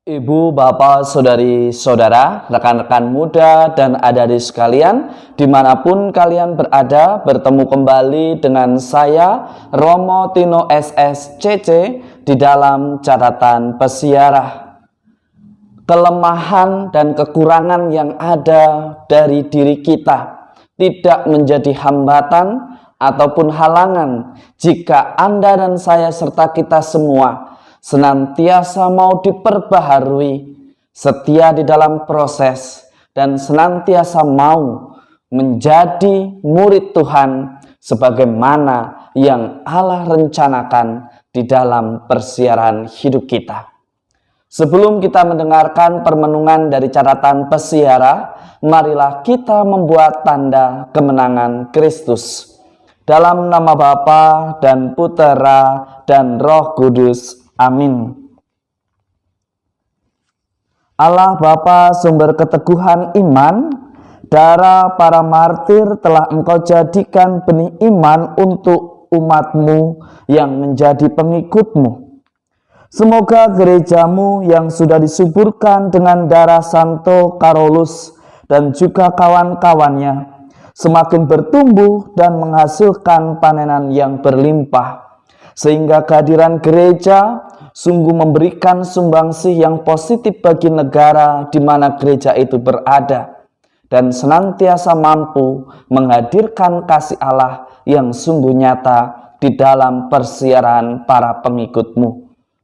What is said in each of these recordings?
Ibu, bapak, saudari, saudara, rekan-rekan muda, dan adik-adik sekalian, dimanapun kalian berada, bertemu kembali dengan saya, Romo Tino SSCC, di dalam catatan pesiarah. Kelemahan dan kekurangan yang ada dari diri kita tidak menjadi hambatan ataupun halangan jika Anda dan saya serta kita semua senantiasa mau diperbaharui, setia di dalam proses, dan senantiasa mau menjadi murid Tuhan sebagaimana yang Allah rencanakan di dalam persiaran hidup kita. Sebelum kita mendengarkan permenungan dari catatan pesiara, marilah kita membuat tanda kemenangan Kristus. Dalam nama Bapa dan Putera dan Roh Kudus. Amin. Allah Bapa, sumber keteguhan iman, darah para martir telah Engkau jadikan benih iman untuk umat-Mu yang menjadi pengikut-Mu. Semoga gerejamu yang sudah disuburkan dengan darah Santo Karolus dan juga kawan-kawannya semakin bertumbuh dan menghasilkan panenan yang berlimpah, sehingga kehadiran gereja sungguh memberikan sumbangsih yang positif bagi negara di mana gereja itu berada, dan senantiasa mampu menghadirkan kasih Allah yang sungguh nyata di dalam persiaran para pengikut-Mu.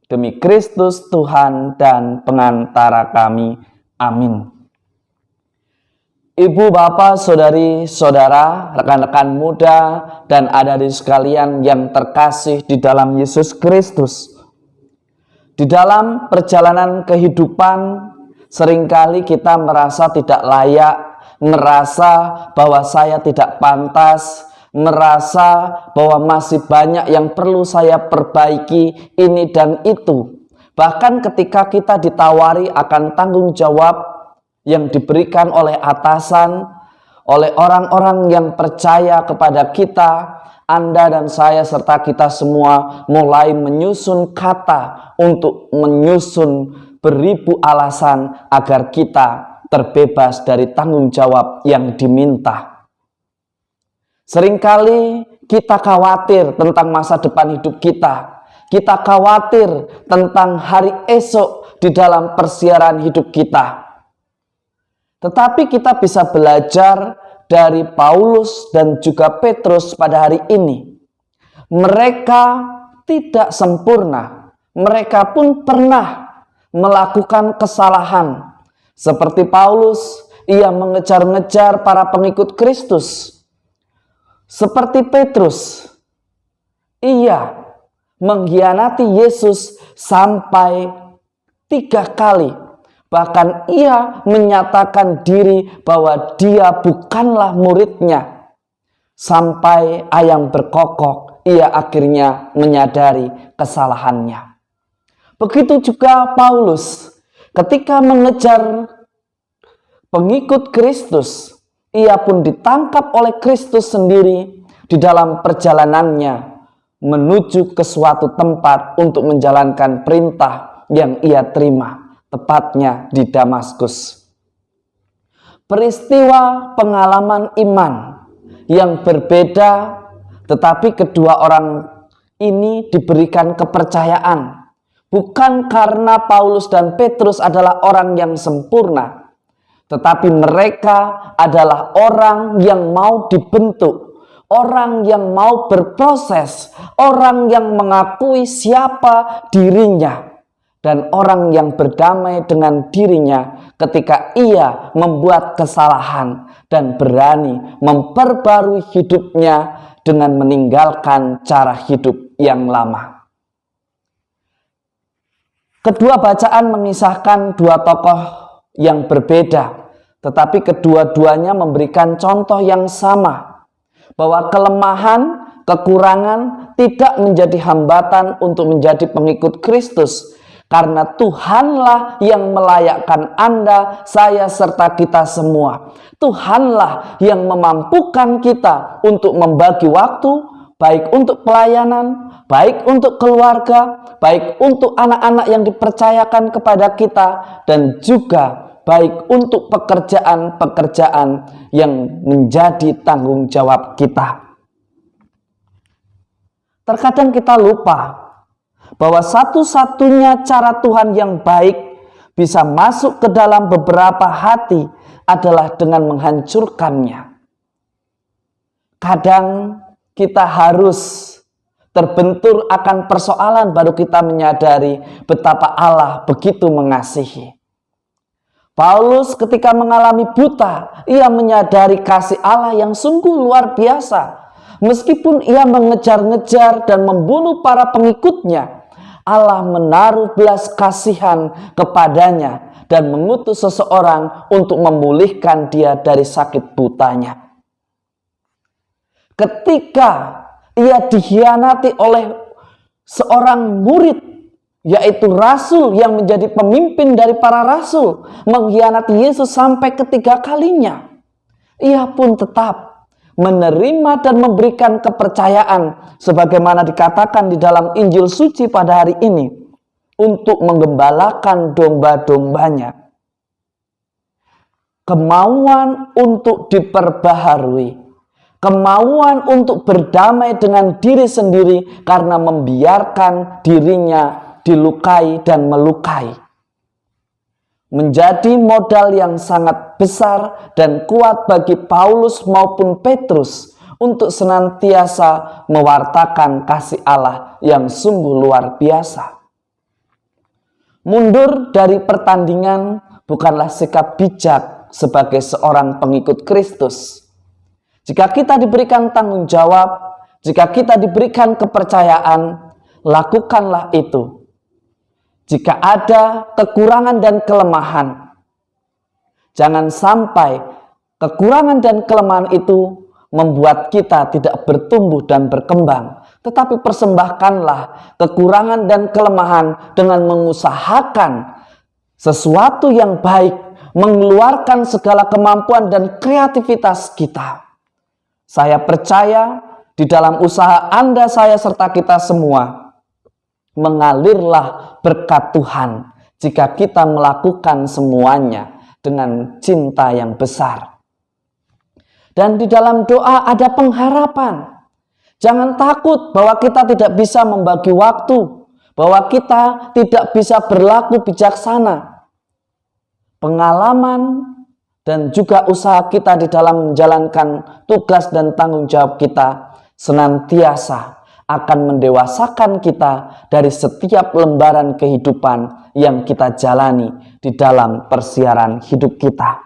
Demi Kristus Tuhan dan pengantara kami. Amin. Ibu, bapak, saudari, saudara, rekan-rekan muda, dan adik-adik sekalian yang terkasih di dalam Yesus Kristus. Di dalam perjalanan kehidupan, seringkali kita merasa tidak layak, merasa bahwa saya tidak pantas, merasa bahwa masih banyak yang perlu saya perbaiki ini dan itu. Bahkan ketika kita ditawari akan tanggung jawab yang diberikan oleh atasan, oleh orang-orang yang percaya kepada kita, Anda dan saya serta kita semua mulai menyusun kata untuk menyusun beribu alasan agar kita terbebas dari tanggung jawab yang diminta. Seringkali kita khawatir tentang masa depan hidup kita. Kita khawatir tentang hari esok di dalam persiaran hidup kita. Tetapi kita bisa belajar dari Paulus dan juga Petrus pada hari ini. Mereka tidak sempurna. Mereka pun pernah melakukan kesalahan. Seperti Paulus, ia mengejar-ngejar para pengikut Kristus. Seperti Petrus, ia mengkhianati Yesus sampai 3 kali. Bahkan ia menyatakan diri bahwa dia bukanlah muridnya. Sampai ayam berkokok, ia akhirnya menyadari kesalahannya. Begitu juga Paulus, ketika mengejar pengikut Kristus, ia pun ditangkap oleh Kristus sendiri di dalam perjalanannya menuju ke suatu tempat untuk menjalankan perintah yang ia terima, tepatnya di Damaskus. Peristiwa pengalaman iman yang berbeda, tetapi kedua orang ini diberikan kepercayaan. Bukan karena Paulus dan Petrus adalah orang yang sempurna, tetapi mereka adalah orang yang mau dibentuk, orang yang mau berproses, orang yang mengakui siapa dirinya, dan orang yang berdamai dengan dirinya ketika ia membuat kesalahan dan berani memperbarui hidupnya dengan meninggalkan cara hidup yang lama. Kedua bacaan mengisahkan dua tokoh yang berbeda, tetapi kedua-duanya memberikan contoh yang sama, bahwa kelemahan, kekurangan tidak menjadi hambatan untuk menjadi pengikut Kristus, karena Tuhanlah yang melayakkan Anda, saya, serta kita semua. Tuhanlah yang memampukan kita untuk membagi waktu, baik untuk pelayanan, baik untuk keluarga, baik untuk anak-anak yang dipercayakan kepada kita, dan juga baik untuk pekerjaan-pekerjaan yang menjadi tanggung jawab kita. Terkadang kita lupa bahwa satu-satunya cara Tuhan yang baik bisa masuk ke dalam beberapa hati adalah dengan menghancurkannya. Kadang kita harus terbentur akan persoalan baru kita menyadari betapa Allah begitu mengasihi. Paulus ketika mengalami buta, ia menyadari kasih Allah yang sungguh luar biasa. Meskipun ia mengejar-ngejar dan membunuh para pengikutnya, Allah menaruh belas kasihan kepadanya dan mengutus seseorang untuk memulihkan dia dari sakit butanya. Ketika ia dikhianati oleh seorang murid, yaitu rasul yang menjadi pemimpin dari para rasul, mengkhianati Yesus sampai ketiga kalinya, ia pun tetap menerima dan memberikan kepercayaan sebagaimana dikatakan di dalam Injil suci pada hari ini untuk menggembalakan domba-dombanya. Kemauan untuk diperbaharui, kemauan untuk berdamai dengan diri sendiri karena membiarkan dirinya dilukai dan melukai, menjadi modal yang sangat besar dan kuat bagi Paulus maupun Petrus untuk senantiasa mewartakan kasih Allah yang sungguh luar biasa. Mundur dari pertandingan bukanlah sikap bijak sebagai seorang pengikut Kristus. Jika kita diberikan tanggung jawab, jika kita diberikan kepercayaan, lakukanlah itu. Jika ada kekurangan dan kelemahan, jangan sampai kekurangan dan kelemahan itu membuat kita tidak bertumbuh dan berkembang. Tetapi persembahkanlah kekurangan dan kelemahan dengan mengusahakan sesuatu yang baik, mengeluarkan segala kemampuan dan kreativitas kita. Saya percaya di dalam usaha Anda, saya, serta kita semua, mengalirlah berkat Tuhan jika kita melakukan semuanya dengan cinta yang besar. Dan di dalam doa ada pengharapan. Jangan takut bahwa kita tidak bisa membagi waktu, bahwa kita tidak bisa berlaku bijaksana. Pengalaman dan juga usaha kita di dalam menjalankan tugas dan tanggung jawab kita senantiasa akan mendewasakan kita dari setiap lembaran kehidupan yang kita jalani di dalam persiaran hidup kita.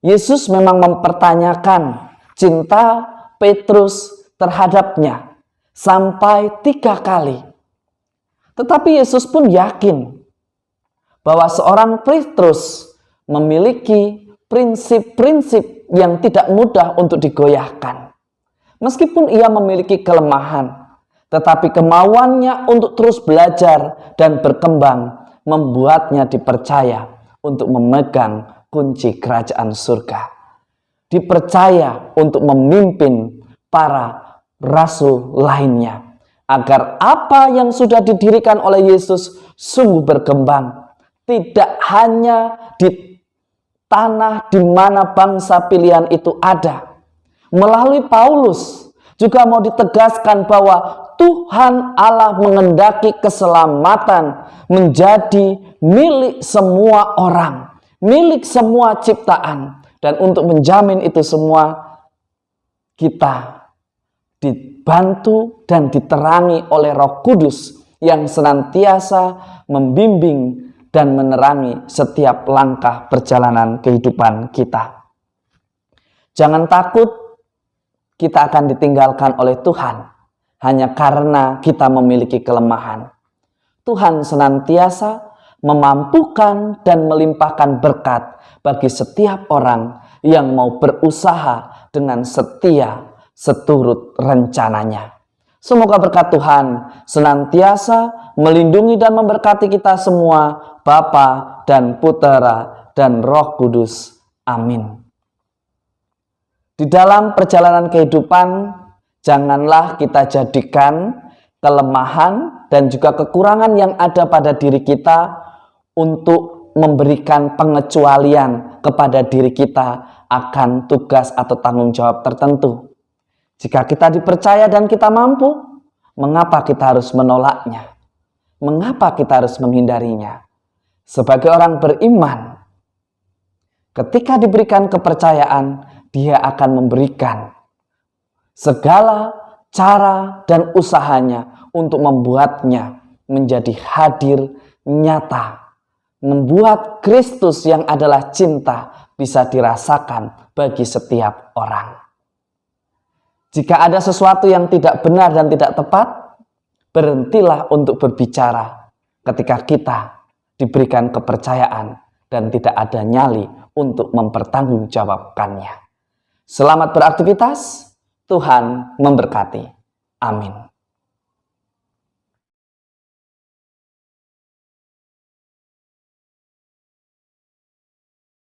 Yesus memang mempertanyakan cinta Petrus terhadapnya sampai 3 kali. Tetapi Yesus pun yakin bahwa seorang Petrus memiliki prinsip-prinsip yang tidak mudah untuk digoyahkan. Meskipun ia memiliki kelemahan, tetapi kemauannya untuk terus belajar dan berkembang membuatnya dipercaya untuk memegang kunci kerajaan surga. Dipercaya untuk memimpin para rasul lainnya, agar apa yang sudah didirikan oleh Yesus sungguh berkembang. Tidak hanya di tanah di mana bangsa pilihan itu ada. Melalui Paulus juga mau ditegaskan bahwa Tuhan Allah mengendaki keselamatan menjadi milik semua orang, milik semua ciptaan. Dan untuk menjamin itu semua, kita dibantu dan diterangi oleh Roh Kudus yang senantiasa membimbing dan menerangi setiap langkah perjalanan kehidupan kita. Jangan takut kita akan ditinggalkan oleh Tuhan hanya karena kita memiliki kelemahan. Tuhan senantiasa memampukan dan melimpahkan berkat bagi setiap orang yang mau berusaha dengan setia seturut rencananya. Semoga berkat Tuhan senantiasa melindungi dan memberkati kita semua, Bapa dan Putera dan Roh Kudus. Amin. Di dalam perjalanan kehidupan, Janganlah kita jadikan kelemahan dan juga kekurangan yang ada pada diri kita untuk memberikan pengecualian kepada diri kita akan tugas atau tanggung jawab tertentu. Jika kita dipercaya dan kita mampu, mengapa kita harus menolaknya? Mengapa kita harus menghindarinya? Sebagai orang beriman, ketika diberikan kepercayaan, dia akan memberikan segala cara dan usahanya untuk membuatnya menjadi hadir nyata. Membuat Kristus yang adalah cinta bisa dirasakan bagi setiap orang. Jika ada sesuatu yang tidak benar dan tidak tepat, berhentilah untuk berbicara ketika kita diberikan kepercayaan dan tidak ada nyali untuk mempertanggungjawabkannya. Selamat beraktivitas. Tuhan memberkati. Amin.